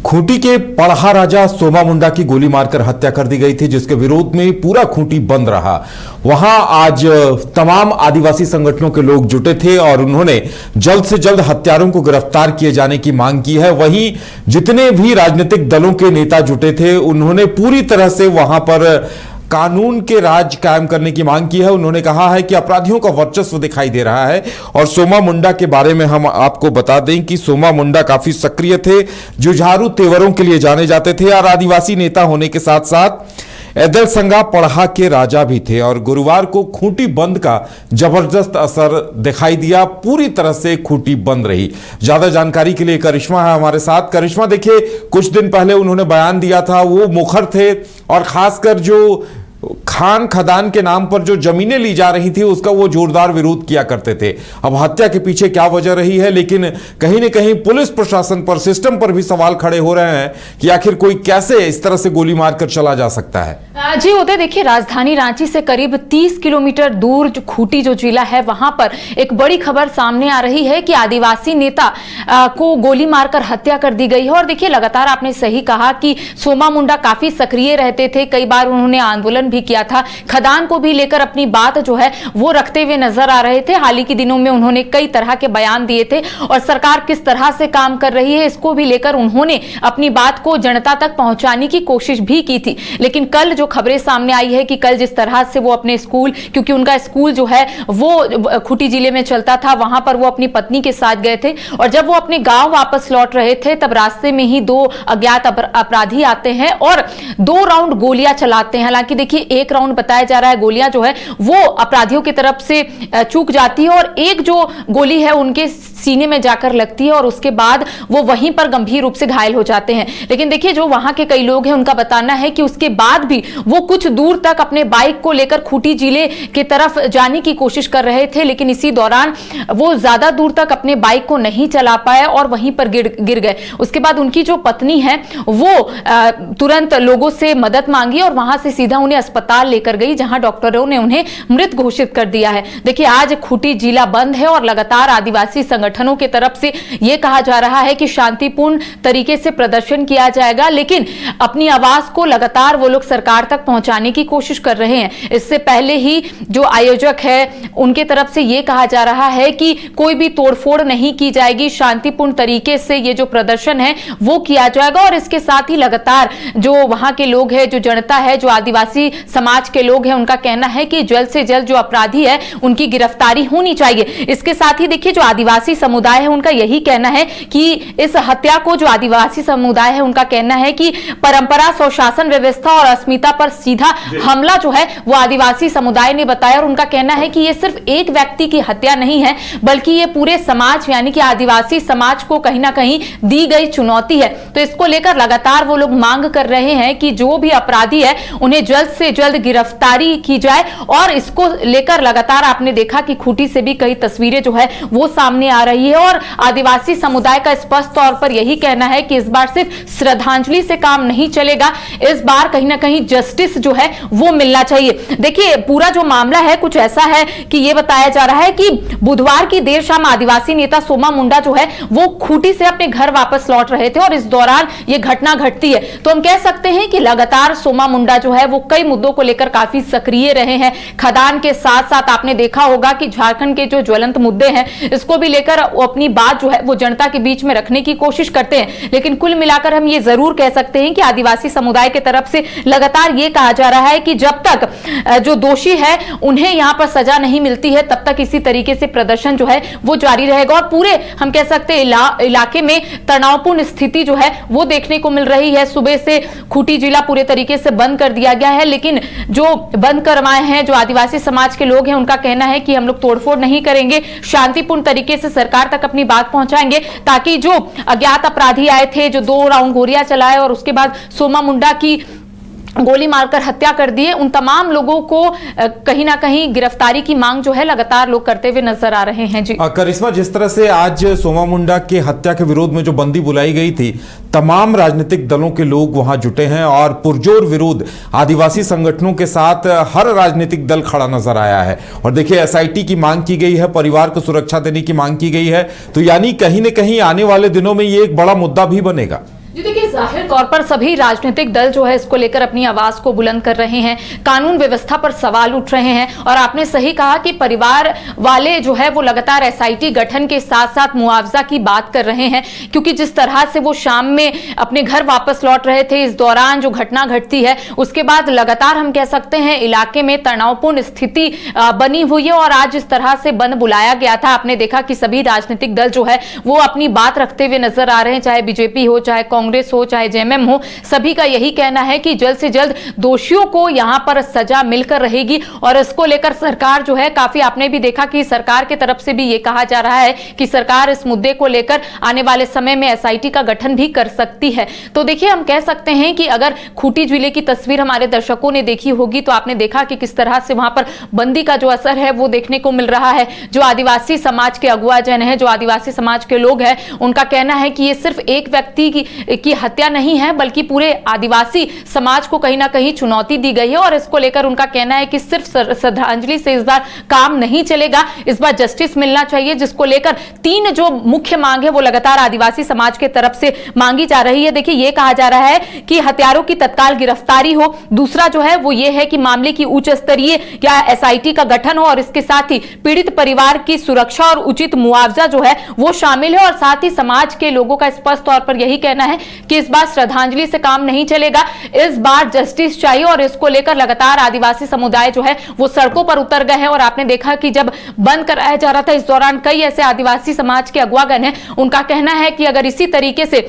खूंटी के पढ़ा राजा सोमा मुंडा की गोली मारकर हत्या कर दी गई थी, जिसके विरोध में पूरा खूंटी बंद रहा। वहां आज तमाम आदिवासी संगठनों के लोग जुटे थे और उन्होंने जल्द से जल्द हत्यारों को गिरफ्तार किए जाने की मांग की है। वहीं जितने भी राजनीतिक दलों के नेता जुटे थे, उन्होंने पूरी तरह से वहां पर कानून के राज कायम करने की मांग की है। उन्होंने कहा है कि अपराधियों का वर्चस्व दिखाई दे रहा है। और सोमा मुंडा के बारे में हम आपको बता दें कि सोमा मुंडा काफी सक्रिय थे, जुझारू तेवरों के लिए जाने जाते थे और आदिवासी नेता होने के साथ साथ ऐदल संगा पढ़ा के राजा भी थे। और गुरुवार को खूंटी बंद का जबरदस्त असर दिखाई दिया, पूरी तरह से खूंटी बंद रही। ज्यादा जानकारी के लिए करिश्मा है हमारे साथ। करिश्मा, देखिए कुछ दिन पहले उन्होंने बयान दिया था, वो मुखर थे और खासकर जो खान खदान के नाम पर जो जमीनें ली जा रही थी उसका वो जोरदार विरोध किया करते थे। अब हत्या के पीछे क्या वजह रही है, लेकिन कहीं ना कहीं पुलिस प्रशासन पर, सिस्टम पर भी सवाल खड़े हो रहे हैं कि आखिर कोई कैसे इस तरह से गोली मारकर चला जा सकता है। जी उदय, देखिए राजधानी रांची से करीब 30 किलोमीटर दूर जो खूंटी जो जिला है, वहां पर एक बड़ी खबर सामने आ रही है कि आदिवासी नेता को गोली मारकर हत्या कर दी गई है। और देखिए लगातार आपने सही कहा कि सोमा मुंडा काफी सक्रिय रहते थे, कई बार उन्होंने आंदोलन भी किया था, खदान को भी लेकर अपनी बात जो है वो रखते हुए नजर आ रहे थे। हाल ही के दिनों में उन्होंने कई तरह के बयान दिए थे और सरकार किस तरह से काम कर रही है इसको भी लेकर उन्होंने अपनी बात को जनता तक पहुंचाने की कोशिश भी की थी। लेकिन कल जो खबरें सामने आई है कि कल जिस तरह से वो अपने स्कूल, क्योंकि उनका स्कूल जो है वो खूंटी जिले में चलता था, वहां पर वो अपनी पत्नी के साथ गए थे और जब वो अपने गांव वापस लौट रहे थे तब रास्ते में ही दो अज्ञात अपराधी आते हैं और 2 राउंड गोलियां चलाते हैं। हालांकि देखिए एक राउंड बताया जा रहा है गोलियां जो है वो अपराधियों की तरफ से चूक जाती है और एक जो गोली है उनके सीने में जाकर लगती है और उसके बाद वो वहीं पर गंभीर रूप से घायल हो जाते हैं। लेकिन देखिए जो वहां के कई लोग हैं उनका बताना है कि उसके बाद भी वो कुछ दूर तक अपने बाइक को लेकर खूंटी जिले की तरफ जाने की कोशिश कर रहे थे, लेकिन इसी दौरान वो ज्यादा दूर तक अपने बाइक को नहीं चला पाए और वहीं पर गिर गए। उसके बाद उनकी जो पत्नी है वो तुरंत लोगों से मदद मांगी और वहां से सीधा उन्हें अस्पताल लेकर गई, जहां डॉक्टरों ने उन्हें मृत घोषित कर दिया है। देखिए आज खूंटी जिला बंद है और लगातार आदिवासी संगठनों की तरफ से यह कहा जा रहा है कि शांतिपूर्ण तरीके से प्रदर्शन किया जाएगा, लेकिन अपनी आवाज को लगातार वो लोग सरकार तक पहुंचाने की कोशिश कर रहे हैं। इससे पहले ही जो आयोजक है उनके तरफ से यह कहा जा रहा है कि कोई भी तोड़फोड़ नहीं की जाएगी, शांतिपूर्ण तरीके से ये जो प्रदर्शन है वो किया जाएगा। और इसके साथ ही लगातार जो वहां के लोग हैं, जो जनता है, जो आदिवासी समाज के लोग हैं, उनका कहना है कि जल्द से जल्द जो अपराधी है उनकी गिरफ्तारी होनी चाहिए। इसके साथ ही देखिए जो आदिवासी समुदाय है उनका यही कहना है कि इस हत्या को, जो आदिवासी समुदाय है उनका कहना है कि परंपरा, स्वशासन व्यवस्था और अस्मिता पर सीधा हमला जो है वो आदिवासी समुदाय ने बताया। और उनका कहना है कि ये सिर्फ एक व्यक्ति की हत्या नहीं है, बल्कि ये पूरे समाज यानी कि आदिवासी समाज को कहीं ना कहीं दी गई चुनौती है। तो इसको लेकर लगातार वो लोग मांग कर रहे हैं कि जो भी अपराधी है उन्हें जल्द से जल्द गिरफ्तारी की जाए। और इसको लेकर लगातार आपने देखा कि खूंटी से भी कई तस्वीरें जो है वो सामने आ रही है और आदिवासी समुदाय का स्पष्ट तौर पर यही कहना है कि इस बार सिर्फ श्रद्धांजलि से काम नहीं चलेगा, इस बार कहीं ना कहीं जस्टिस जो है वो मिलना चाहिए। देखिए पूरा जो मामला है कुछ ऐसा है कि यह बताया जा रहा है कि बुधवार की देर शाम आदिवासी नेता सोमा मुंडा जो है वो खूंटी से अपने घर वापस लौट रहे थे और इस दौरान यह घटना घटती है। तो हम कह सकते हैं कि लगातार सोमा मुंडा जो है वो कई मुद्दों को लेकर काफी सक्रिय रहे हैं। खदान के साथ साथ आपने देखा होगा कि झारखंड के जो ज्वलंत मुद्दे हैं इसको भी लेकर अपनी बात जो है वो जनता के बीच में रखने की कोशिश करते हैं। लेकिन कुल मिलाकर हम ये जरूर कह सकते हैं कि आदिवासी समुदाय की तरफ से लगातार ये कहा जा रहा है कि जब तक जो दोषी है उन्हें यहां पर सजा नहीं मिलती है तब तक इसी तरीके से प्रदर्शन जो है वो जारी रहेगा। और पूरे हम कह सकते हैं इलाके में तनावपूर्ण स्थिति जो है वो देखने को मिल रही है। सुबह से खूंटी जिला पूरे तरीके से बंद कर दिया गया है, लेकिन जो बंद करवाए हैं जो आदिवासी समाज के लोग हैं उनका कहना है कि हम लोग तोड़फोड़ नहीं करेंगे, शांतिपूर्ण तरीके से सरकार तक अपनी बात पहुंचाएंगे ताकि जो अज्ञात अपराधी आए थे, जो 2 राउंड गोलियां चलाए और उसके बाद सोमा मुंडा की गोली मारकर हत्या कर दी है, उन तमाम लोगों को कहीं ना कहीं गिरफ्तारी की मांग जो है लगातार लोग करते हुए नजर आ रहे हैं। जी करिश्मा, जिस तरह से आज सोमा मुंडा के हत्या के विरोध में जो बंदी बुलाई गई थी, तमाम राजनीतिक दलों के लोग वहां जुटे हैं और पुरजोर विरोध आदिवासी संगठनों के साथ हर राजनीतिक दल खड़ा नजर आया है। और देखिए एसआईटी की मांग की गई है, परिवार को सुरक्षा देने की मांग की गई है, तो यानी कहीं ना कहीं आने वाले दिनों में ये एक बड़ा मुद्दा भी बनेगा। जी देखिए, जाहिर तौर पर सभी राजनीतिक दल जो है इसको लेकर अपनी आवाज को बुलंद कर रहे हैं, कानून व्यवस्था पर सवाल उठ रहे हैं। और आपने सही कहा कि परिवार वाले जो है वो लगातार एसआईटी गठन के साथ साथ मुआवजा की बात कर रहे हैं, क्योंकि जिस तरह से वो शाम में अपने घर वापस लौट रहे थे, इस दौरान जो घटना घटती है उसके बाद लगातार हम कह सकते हैं इलाके में तनावपूर्ण स्थिति बनी हुई है। और आज इस तरह से बंद बुलाया गया था, आपने देखा कि सभी राजनीतिक दल जो है वो अपनी बात रखते हुए नजर आ रहे हैं, चाहे बीजेपी हो, चाहे कांग्रेस हो, चाहे जेएमएम हो। सभी का यही कहना है कि जल्द से जल्द दोषियों को यहां पर सजा मिलकर रहेगी। और इसको लेकर सरकार जो है काफी, आपने भी देखा कि सरकार की तरफ से भी यह कहा जा रहा है कि सरकार इस मुद्दे को लेकर आने वाले समय में एसआईटी का गठन भी कर सकती है। तो देखिए, हम कह सकते हैं कि अगर खूंटी जिले की तस्वीर हमारे दर्शकों ने देखी होगी तो आपने देखा कि किस तरह से वहां पर बंदी का जो असर है वो देखने को मिल रहा है। जो आदिवासी समाज के अगुआ जन है, जो आदिवासी समाज के लोग हैं, उनका कहना है कि ये सिर्फ एक व्यक्ति की हत्या नहीं है, बल्कि पूरे आदिवासी समाज को कहीं ना कहीं चुनौती दी गई है। और इसको लेकर उनका कहना है कि सिर्फ श्रद्धांजलि से इस बार काम नहीं चलेगा, इस बार जस्टिस मिलना चाहिए, जिसको लेकर 3 जो मुख्य मांग है वो लगातार आदिवासी समाज के तरफ से मांगी जा रही है। देखिए, ये कहा जा रहा है कि हत्यारों की तत्काल गिरफ्तारी हो, दूसरा जो है वो ये है कि मामले की उच्च स्तरीय या एसआईटी का गठन हो, और इसके साथ ही पीड़ित परिवार की सुरक्षा और उचित मुआवजा जो है वो शामिल है। और साथ ही समाज के लोगों का स्पष्ट तौर पर यही कहना है कि इस बार श्रद्धांजलि से काम नहीं चलेगा, इस बार जस्टिस चाहिए। और इसको लेकर लगातार आदिवासी समुदाय जो है वो सड़कों पर उतर गए हैं। और आपने देखा कि जब बंद कराया जा रहा था, इस दौरान कई ऐसे आदिवासी समाज के अगुवागण हैं, उनका कहना है कि अगर इसी तरीके से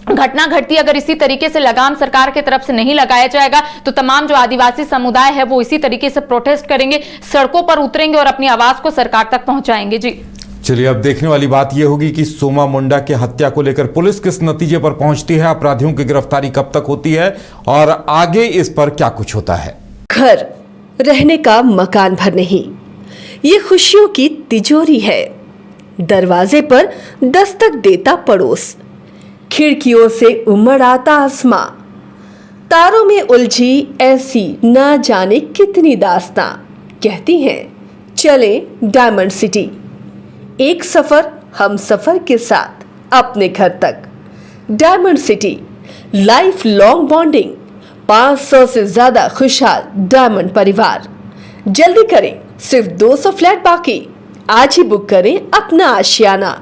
घटना घटती, अगर इसी तरीके से लगाम सरकार की तरफ से नहीं लगाया जाएगा तो तमाम जो आदिवासी समुदाय है वो इसी तरीके से प्रोटेस्ट करेंगे, सड़कों पर उतरेंगे और अपनी आवाज को सरकार तक पहुंचाएंगे। जी चलिए, अब देखने वाली बात यह होगी कि सोमा मुंडा की हत्या को लेकर पुलिस किस नतीजे पर पहुंचती है, अपराधियों की गिरफ्तारी कब तक होती है और आगे इस पर क्या कुछ होता है। घर रहने का मकान भर नहीं, ये खुशियों की तिजोरी है। दरवाजे पर दस्तक देता पड़ोस, खिड़कियों से उमड़ आता आसमां, तारों में उलझी ऐसी ना जाने कितनी दास्तां। कहती हैं चले डायमंड सिटी, एक सफर हम सफर के साथ अपने घर तक। Diamond city, life long bonding, 500 से ज्यादा खुशहाल डायमंड परिवार। जल्दी करें, सिर्फ 200 फ्लैट बाकी। आज ही बुक करें अपना आशियाना।